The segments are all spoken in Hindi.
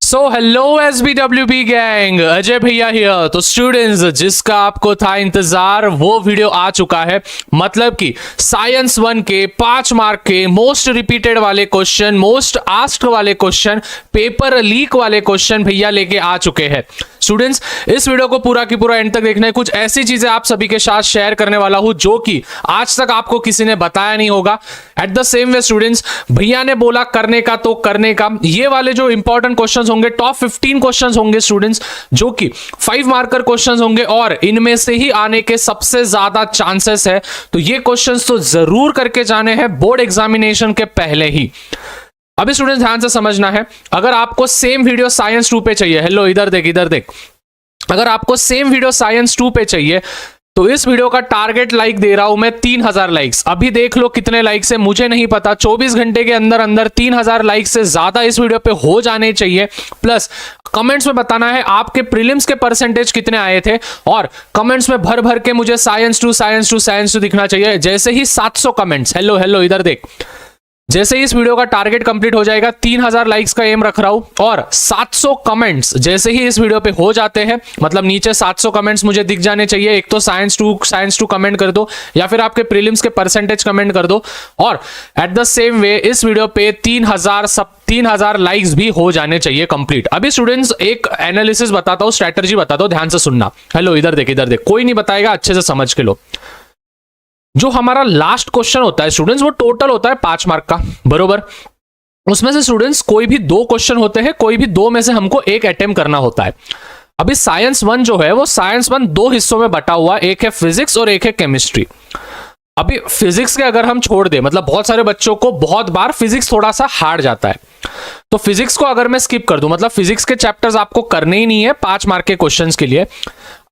So hello SBWB gang, Ajay भैया हियर। तो स्टूडेंट्स, जिसका आपको था इंतजार वो वीडियो आ चुका है। मतलब कि साइंस 1 के 5 मार्क के मोस्ट रिपीटेड वाले क्वेश्चन, मोस्ट आस्क्ड वाले क्वेश्चन, पेपर लीक वाले क्वेश्चन भैया लेके आ चुके हैं। स्टूडेंट्स, इस वीडियो को पूरा की पूरा एंड तक देखना है। कुछ ऐसी चीजें आप सभी के साथ शेयर करने वाला हूं जो कि आज तक आपको किसी ने बताया नहीं होगा। At the same way students, भैया ने बोला करने का तो करने का। ये वाले जो इंपॉर्टेंट क्वेश्चंस होंगे, टॉप 15 क्वेश्चंस होंगे स्टूडेंट्स, जो कि 5 मार्कर क्वेश्चंस होंगे और इनमें से ही आने के सबसे ज्यादा चांसेस है। तो ये क्वेश्चंस तो जरूर करके जाने हैं बोर्ड एग्जामिनेशन के पहले ही। अभी स्टूडेंट्स ध्यान से समझना है, अगर आपको सेम वीडियो साइंस 2 पे चाहिए, हेलो इधर देख इधर देख, अगर आपको सेम वीडियो साइंस 2 पे चाहिए तो इस वीडियो का टारगेट लाइक दे रहा हूं मैं 3000 लाइक्स। अभी देख लो कितने लाइक्स है, मुझे नहीं पता। 24 घंटे के अंदर अंदर 3000 लाइक्स से ज्यादा इस वीडियो पे हो जाने चाहिए। प्लस कमेंट्स में बताना है आपके प्रीलिम्स के परसेंटेज कितने आए थे, और कमेंट्स में भर भर के मुझे साइंस 2 दिखना चाहिए। जैसे ही 700 कमेंट्स, हेलो हेलो इधर देख, जैसे ही इस वीडियो का टारगेट कंप्लीट हो जाएगा, 3000 लाइक्स का एम रख रहा हूं, और 700 कमेंट्स जैसे ही इस वीडियो पे हो जाते हैं, मतलब नीचे 700 कमेंट्स मुझे दिख जाने चाहिए। एक तो साइंस 2 कमेंट कर दो, या फिर आपके प्रीलिम्स के परसेंटेज कमेंट कर दो, और एट द सेम वे इस वीडियो पे 3000 लाइक्स भी हो जाने चाहिए कंप्लीट। अभी स्टूडेंट्स एक एनालिसिस बताता हूं, स्ट्रेटजी बताता हूं, ध्यान से सुनना। हेलो इधर देख इधर देख, कोई नहीं बताएगा, अच्छे से समझ के लो। जो हमारा लास्ट क्वेश्चन होता है स्टूडेंट्स, वो टोटल होता है 5 मार्क का, बरोबर। उसमें से स्टूडेंट्स कोई भी 2 क्वेश्चन होते हैं, कोई भी 2 में से हमको एक अटेम्प्ट करना होता है। अभी साइंस 1 जो है वो साइंस 1 2 हिस्सों में बटा हुआ, एक है फिजिक्स और एक है केमिस्ट्री। अभी फिजिक्स के अगर हम छोड़ दे, मतलब बहुत सारे बच्चों को बहुत बार फिजिक्स थोड़ा सा हार्ड जाता है, तो फिजिक्स को अगर मैं स्किप कर दूं, मतलब फिजिक्स के चैप्टर्स आपको करने ही नहीं है 5 मार्क के क्वेश्चंस के लिए,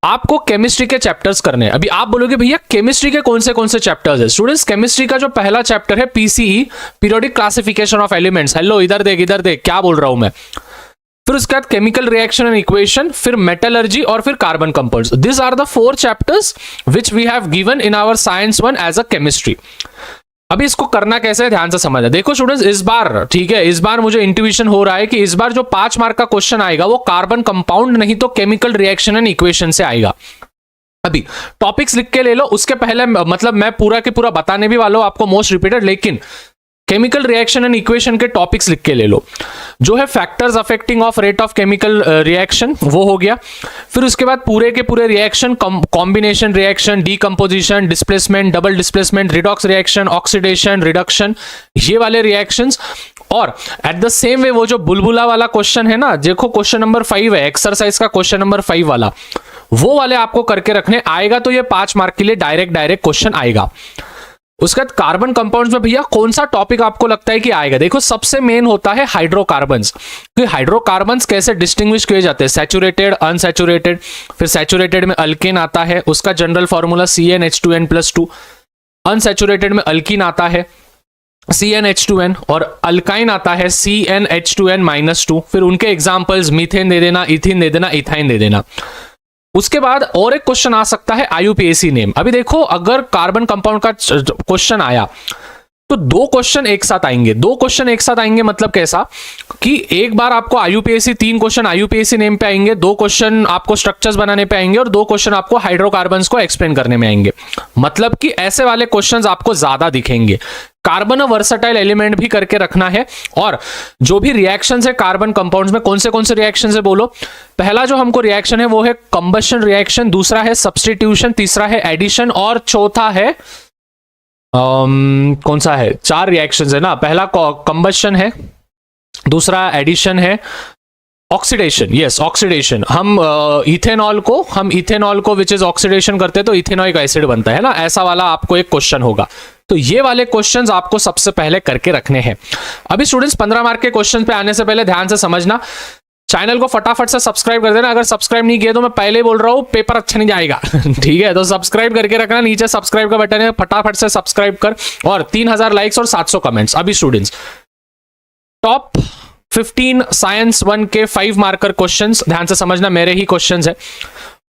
आपको केमिस्ट्री के चैप्टर्स करने हैं। अभी आप बोलोगे भैया केमिस्ट्री के कौन से चैप्टर्स है? स्टूडेंट्स, केमिस्ट्री का जो पहला चैप्टर है PCE, periodic classification of elements. Hello इधर देख क्या बोल रहा हूं मैं। फिर उसके बाद केमिकल रिएक्शन एंड इक्वेशन, फिर मेटलर्जी, और फिर carbon compounds. This are the 4 chapters which we have given in our science 1 as a chemistry. अभी इसको करना कैसे है, ध्यान से समझना। देखो स्टूडेंट्स, इस बार ठीक है, इस बार मुझे इंट्यूशन हो रहा है कि इस बार जो 5 मार्क का क्वेश्चन आएगा वो कार्बन कंपाउंड नहीं तो केमिकल रिएक्शन एंड इक्वेशन से आएगा। अभी टॉपिक्स लिख के ले लो, उसके पहले मतलब मैं पूरा के पूरा बताने भी वाला हूं आपको मोस्ट रिपीटेड, लेकिन केमिकल रिएक्शन एंड इक्वेशन के टॉपिक्स लिख के ले लो। जो है factors affecting of rate of chemical reaction, वो हो गया। फिर उसके बाद पूरे के पूरे reaction, combination reaction, decomposition, displacement, double displacement, redox reaction, oxidation, reduction, ये वाले रिएक्शंस। और एट द सेम वे वो जो बुलबुला वाला क्वेश्चन है ना, देखो क्वेश्चन नंबर 5 है, एक्सरसाइज का क्वेश्चन नंबर 5 वाला, वो वाले आपको करके रखने आएगा। तो ये 5 मार्क के लिए डायरेक्ट क्वेश्चन आएगा। उसके बाद कार्बन कंपाउंड्स में भैया कौन सा टॉपिक आपको लगता है कि आएगा? देखो सबसे मेन होता है हाइड्रोकार्बन्स। कि हाइड्रोकार्बन्स कैसे डिस्टिंग्विश किए जाते हैं, सैचुरेटेड, अनसैचुरेटेड। फिर सैचुरेटेड में अल्केन आता है, उसका जनरल फॉर्मूला CnH2n+2। अनसैचुरेटेड में अल्कीन आता है CnH2n, और अल्काइन आता है CnH2n-2। फिर उनके एग्जाम्पल्स मीथेन दे देना, इथिन दे देना, इथाइन दे देना। उसके बाद और एक क्वेश्चन आ सकता है IUPAC नेम। अभी देखो अगर कार्बन कंपाउंड का क्वेश्चन आया तो 2 क्वेश्चन एक साथ आएंगे। 2 क्वेश्चन एक साथ आएंगे मतलब कैसा कि एक बार आपको IUPAC 3 क्वेश्चन IUPAC नेम पे आएंगे, 2 क्वेश्चन आपको स्ट्रक्चर्स बनाने पे आएंगे, और 2 क्वेश्चन आपको हाइड्रोकार्बन्स को एक्सप्लेन करने में आएंगे। मतलब कि ऐसे वाले क्वेश्चंस आपको ज्यादा दिखेंगे। कार्बन वर्सटाइल एलिमेंट भी करके रखना है, और जो भी रिएक्शंस है कार्बन कंपाउंड्स में, कौन से रिएक्शंस है बोलो। पहला जो हमको रिएक्शन है वो है कंबशन रिएक्शन, दूसरा है सब्स्टिट्यूशन, तीसरा है एडिशन, और चौथा है कौन सा है? 4 रिएक्शंस है ना। पहला कंबशन है, दूसरा एडिशन है, ऑक्सीडेशन, यस ऑक्सीडेशन। हम इथेनॉल को विच इज ऑक्सीडेशन करते हैं तो इथेनॉइक एसिड बनता है ना, ऐसा वाला आपको एक क्वेश्चन होगा। तो ये वाले क्वेश्चंस आपको सबसे पहले करके रखने हैं। अभी स्टूडेंट्स 15 मार्क के क्वेश्चन पे आने से पहले ध्यान से समझना, चैनल को फटाफट से सब्सक्राइब कर देना। अगर सब्सक्राइब नहीं किया तो मैं पहले बोल रहा हूं पेपर अच्छा नहीं जाएगा ठीक है, तो सब्सक्राइब करके रखना, नीचे सब्सक्राइब का बटन है, फटाफट से सब्सक्राइब कर, और 3000 लाइक्स और 700 कमेंट्स। अभी स्टूडेंट्स टॉप 15 साइंस 1 के 5 मार्कर क्वेश्चंस ध्यान से समझना, मेरे ही क्वेश्चंस है।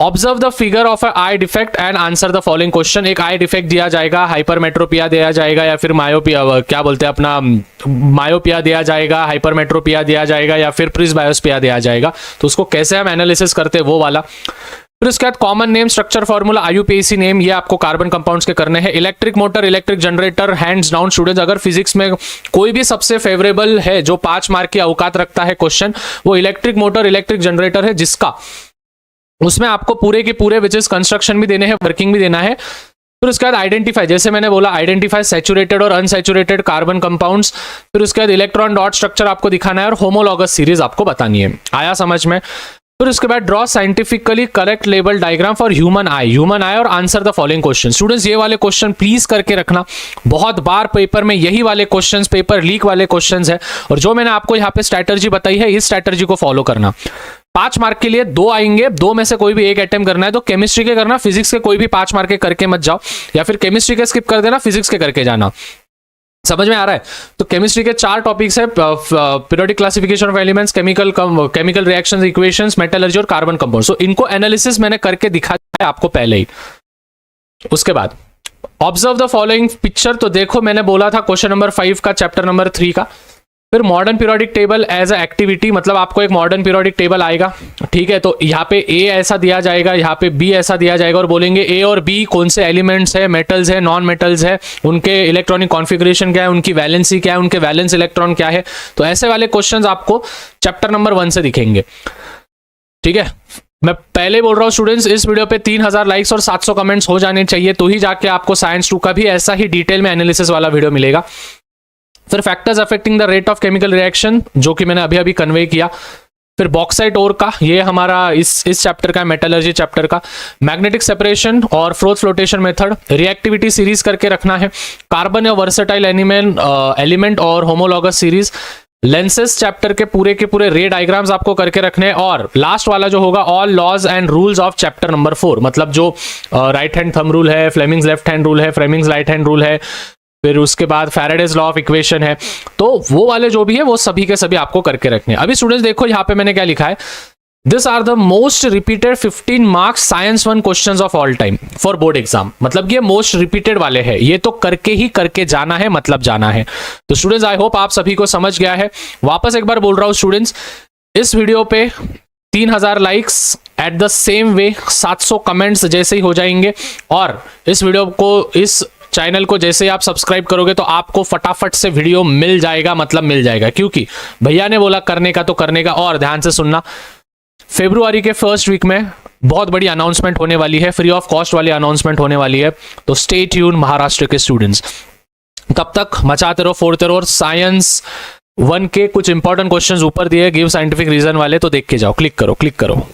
Observe the figure of a I defect and answer the following question. एक आई डिफेक्ट दिया जाएगा, हाइपरमेट्रोपिया दिया जाएगा या फिर मायोपिया, क्या बोलते हैं अपना, मायोपिया दिया जाएगा, हाइपरमेट्रोपिया दिया जाएगा या फिर प्रिस्बायोस्पिया दिया जाएगा। तो उसको कैसे हम एनालिसिस करते हैं वो वाला। फिर उसके बाद common name, structure formula, IUPAC name, ये आपको कार्बन कंपाउंड्स के करने हैं। Electric motor, electric generator, hands down students, अगर फिजिक्स में कोई भी सबसे फेवरेबल है जो 5 मार्क की औकात रखता है क्वेश्चन, वो इलेक्ट्रिक मोटर, इलेक्ट्रिक जनरेटर है, जिसका उसमें आपको पूरे के पूरे विच इज कंस्ट्रक्शन भी देने हैं, वर्किंग भी देना है। फिर उसके बाद आइडेंटिफाई, जैसे मैंने बोला आइडेंटिफाई सैचुरेटेड और अनसैचुरेटेड कार्बन कंपाउंड्स। फिर उसके बाद इलेक्ट्रॉन डॉट स्ट्रक्चर आपको दिखाना है और होमोलॉगस सीरीज आपको बतानी है। आया समझ में? फिर उसके बाद draw scientifically correct label diagram for human eye और answer the following question. Students ये वाले क्वेश्चन प्लीज करके रखना, बहुत बार पेपर में यही वाले क्वेश्चंस, पेपर लीक वाले क्वेश्चंस है, और जो मैंने आपको यहाँ पे स्ट्रैटेजी बताई है, इस स्ट्रैटेजी को फॉलो करना। 5 मार्क के लिए 2 आएंगे, 2 में से कोई भी एक अटेम्प्ट करना है, तो केमिस्ट्री के करना, फिजिक्स के कोई भी 5 मार्क के करके मत जाओ, या फिर केमिस्ट्री के स्किप कर देना, फिजिक्स के करके जाना। समझ में आ रहा है? तो केमिस्ट्री के 4 टॉपिक्स है, periodic classification of elements, chemical reactions, equations, metallurgy और कार्बन कंपाउंड। सो इनको एनालिसिस मैंने करके दिखाया है आपको पहले ही। उसके बाद ऑब्जर्व द फॉलोइंग पिक्चर, तो देखो मैंने बोला था क्वेश्चन नंबर 5 का, चैप्टर नंबर 3 का। फिर modern periodic table as a activity, मतलब आपको एक मॉडर्न पीरियोडिक टेबल आएगा, ठीक है, तो यहाँ पे ए ऐसा दिया जाएगा, यहाँ पे बी ऐसा दिया जाएगा, और बोलेंगे ए और बी कौन से एलिमेंट्स है, मेटल्स है, नॉन मेटल्स है, उनके इलेक्ट्रॉनिक कॉन्फ़िगरेशन क्या है, उनकी वैलेंसी क्या है, उनके वैलेंस इलेक्ट्रॉन क्या है। तो ऐसे वाले क्वेश्चंस आपको चैप्टर नंबर 1 से दिखेंगे, ठीक है। मैं पहले बोल रहा हूँ स्टूडेंट्स, इस वीडियो पे 3000 लाइक्स और 700 कमेंट्स हो जाने चाहिए, तो ही जाके आपको साइंस 2 का भी ऐसा ही डिटेल में एनालिसिस वाला वीडियो मिलेगा। फिर factors affecting the rate of chemical reaction, जो कि मैंने अभी अभी कन्वे किया। फिर बॉक्साइट ओर का, ये हमारा इस चैप्टर का, मेटलर्जी चैप्टर का। मैग्नेटिक सेपरेशन और froth flotation method, reactivity series करके रखना है। कार्बन या वर्सेटाइल एलिमेंट और होमोलॉगस सीरीज। लेंसेस चैप्टर के पूरे रे डायग्राम्स आपको करके रखने हैं। और लास्ट वाला जो होगा, all laws and rules of chapter number 4, मतलब जो राइट हैंड थंब रूल है, फ्लेमिंग्स लेफ्ट हैंड रूल है, फ्लेमिंग्स राइट हैंड रूल है, फिर उसके बाद फैराडेज लॉ ऑफ इक्वेशन है, तो वो वाले जो भी है वो सभी के सभी आपको करके रखने हैं। अभी स्टूडेंट्स देखो यहाँ पे मैंने क्या लिखा है, this are the most repeated 15 marks science 1 questions of all time for board exam. मतलब ये मोस्ट रिपीटेड वाले हैं, ये तो करके जाना है, मतलब जाना है। तो स्टूडेंट्स आई होप आप सभी को समझ गया है। वापस एक बार बोल रहा हूं स्टूडेंट्स, इस वीडियो पे 3000 likes, at the same way 700 comments जैसे ही हो जाएंगे, और इस वीडियो को, इस चैनल को जैसे ही आप सब्सक्राइब करोगे तो आपको फटाफट से वीडियो मिल जाएगा, मतलब मिल जाएगा, क्योंकि भैया ने बोला करने का तो करने का। और ध्यान से सुनना, फरवरी के फर्स्ट वीक में बहुत बड़ी अनाउंसमेंट होने वाली है, फ्री ऑफ कॉस्ट वाली अनाउंसमेंट होने वाली है, तो स्टे ट्यून महाराष्ट्र के स्टूडेंट्स। तब तक मचाते रहो, फोड़ते रहो। और साइंस 1 के कुछ इंपॉर्टेंट क्वेश्चंस ऊपर दिए, गिव साइंटिफिक रीजन वाले, तो देख के जाओ, क्लिक करो।